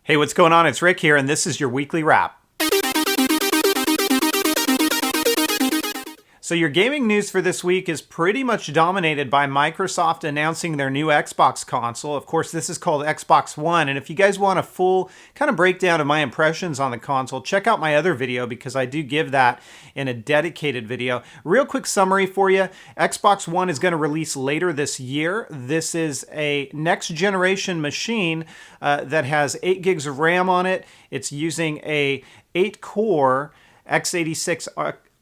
Hey, what's going on? It's Rick here, and this is your weekly wrap. So your gaming news for this week is pretty much dominated by Microsoft announcing their new Xbox console. Of course, this is called Xbox One, and if you guys want a full kind of breakdown of my impressions on the console, check out my other video because I do give that in a dedicated video. Real quick summary for you. Xbox One is going to release later this year. This is a next generation machine that has 8 gigs of RAM on it. It's using a 8-core x86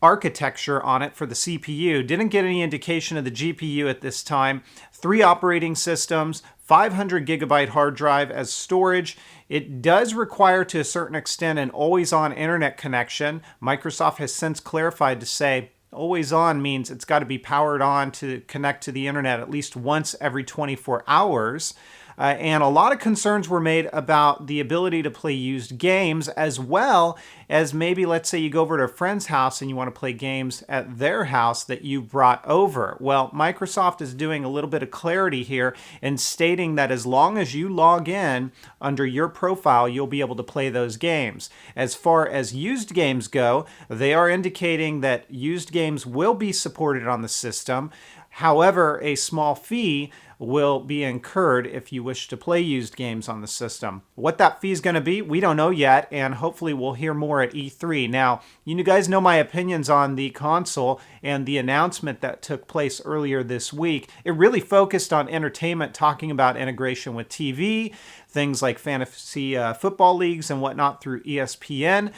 architecture on it for the CPU. Didn't get any indication of the GPU at this time. 3 operating systems, 500 gigabyte hard drive as storage. It does require, to a certain extent, an always-on internet connection. Microsoft has since clarified to say always on means it's got to be powered on to connect to the internet at least once every 24 hours. And a lot of concerns were made about the ability to play used games, as well as maybe, let's say you go over to a friend's house and you want to play games at their house that you brought over. Well, Microsoft is doing a little bit of clarity here and stating that as long as you log in under your profile, you'll be able to play those games. As far as used games go, they are indicating that used games will be supported on the system. However, a small fee will be incurred if you wish to play used games on the system. What that fee is going to be, we don't know yet, and hopefully we'll hear more at E3. Now, you guys know my opinions on the console and the announcement that took place earlier this week. It really focused on entertainment, talking about integration with TV, things like fantasy football leagues and whatnot through ESPN.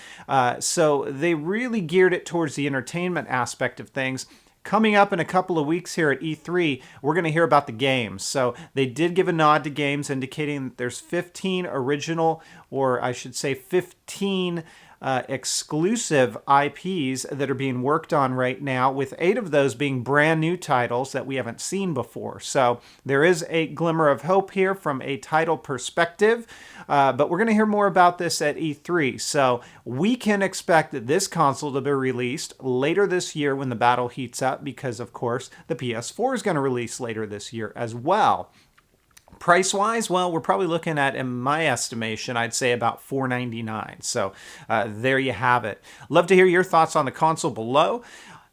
So they really geared it towards the entertainment aspect of things. Coming up in a couple of weeks here at E3, we're going to hear about the games. So they did give a nod to games, indicating that there's 15 original, or I should say 15 exclusive IPs that are being worked on right now, with 8 of those being brand new titles that we haven't seen before. So there is a glimmer of hope here from a title perspective, but we're going to hear more about this at E3. So we can expect this console to be released later this year when the battle heats up, because of course the PS4 is going to release later this year as well. Price-wise, well, we're probably looking at, in my estimation, I'd say about $499. So there you have it. Love to hear your thoughts on the console below.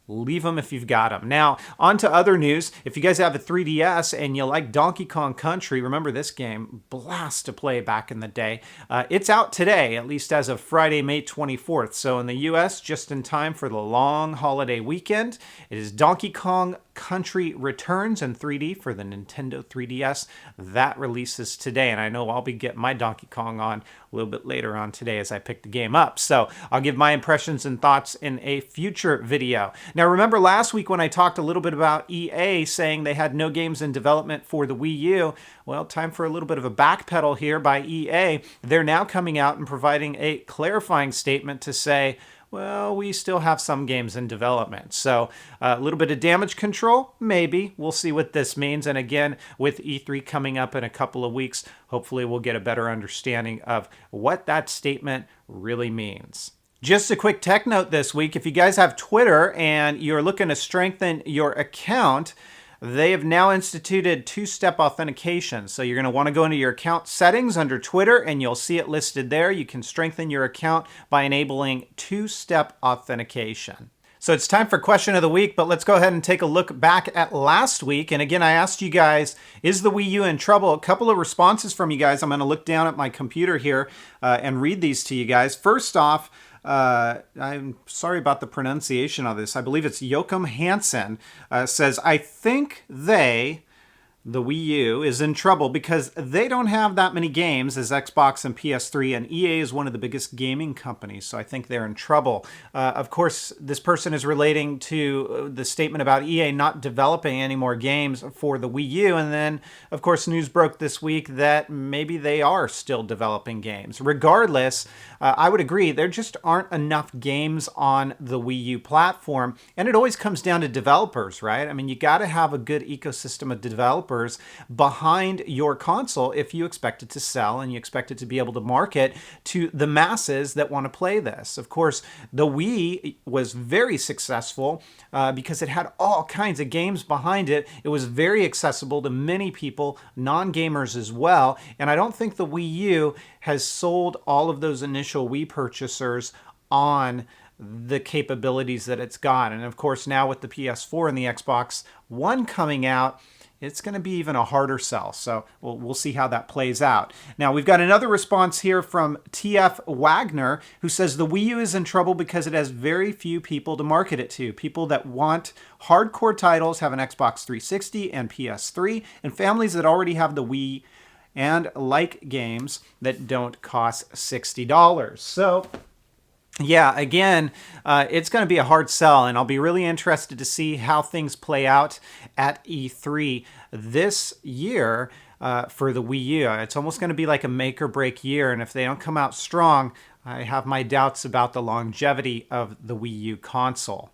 Leave them if you've got them. Now, on to other news. If you guys have a 3DS and you like Donkey Kong Country, remember this game, blast to play back in the day. It's out today, at least as of Friday, May 24th. So in the US, just in time for the long holiday weekend. It is Donkey Kong Country Returns in 3D for the Nintendo 3DS. That releases today, and I know I'll be getting my Donkey Kong on a little bit later on today as I pick the game up. So I'll give my impressions and thoughts in a future video. Now, remember last week when I talked a little bit about EA saying they had no games in development for the Wii U? Well, time for a little bit of a backpedal here by EA. They're now coming out and providing a clarifying statement to say, well, we still have some games in development. So a little bit of damage control, maybe. We'll see what this means. And again, with E3 coming up in a couple of weeks, hopefully we'll get a better understanding of what that statement really means. Just a quick tech note this week. If you guys have Twitter and you're looking to strengthen your account, they have now instituted 2-step authentication. So you're going to want to go into your account settings under Twitter, and you'll see it listed there. You can strengthen your account by enabling 2-step authentication. So it's time for question of the week, but let's go ahead and take a look back at last week. And again, I asked you guys, is the Wii U in trouble? A couple of responses from you guys. I'm going to look down at my computer here and read these to you guys. First off, I'm sorry about the pronunciation of this. I believe it's Joachim Hansen says, I think the Wii U is in trouble because they don't have that many games as Xbox and PS3, and EA is one of the biggest gaming companies, so I think they're in trouble. Of course, this person is relating to the statement about EA not developing any more games for the Wii U, and then, of course, news broke this week that maybe they are still developing games. Regardless, I would agree, there just aren't enough games on the Wii U platform, and it always comes down to developers, right? I mean, you got to have a good ecosystem of developers developers behind your console if you expect it to sell and you expect it to be able to market to the masses that want to play this. Of course, the Wii was very successful because it had all kinds of games behind it. It was very accessible to many people, non-gamers as well. And I don't think the Wii U has sold all of those initial Wii purchasers on the capabilities that it's got. And of course, now with the PS4 and the Xbox One coming out, it's going to be even a harder sell. So we'll see how that plays out. Now, we've got another response here from TF Wagner, who says the Wii U is in trouble because it has very few people to market it to. People that want hardcore titles have an Xbox 360 and PS3, and families that already have the Wii and like games that don't cost $60. So yeah, again, it's going to be a hard sell, and I'll be really interested to see how things play out at E3 this year for the Wii U. It's almost going to be like a make or break year, and if they don't come out strong, I have my doubts about the longevity of the Wii U console.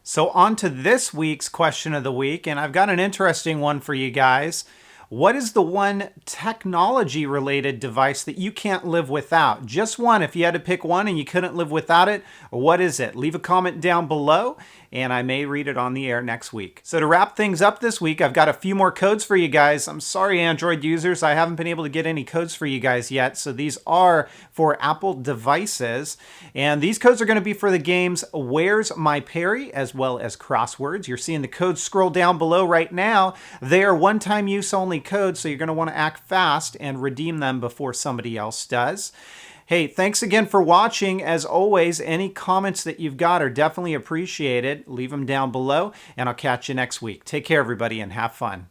So on to this week's question of the week, and I've got an interesting one for you guys. What is the one technology-related device that you can't live without? Just one. If you had to pick one and you couldn't live without it, what is it? Leave a comment down below, and I may read it on the air next week. So to wrap things up this week, I've got a few more codes for you guys. I'm sorry, Android users, I haven't been able to get any codes for you guys yet. So these are for Apple devices, and these codes are going to be for the games Where's My Perry, as well as Crosswords. You're seeing the codes scroll down below right now. They are one-time use only codes, so you're going to want to act fast and redeem them before somebody else does. Hey, thanks again for watching. As always, any comments that you've got are definitely appreciated. Leave them down below, and I'll catch you next week. Take care, everybody, and have fun.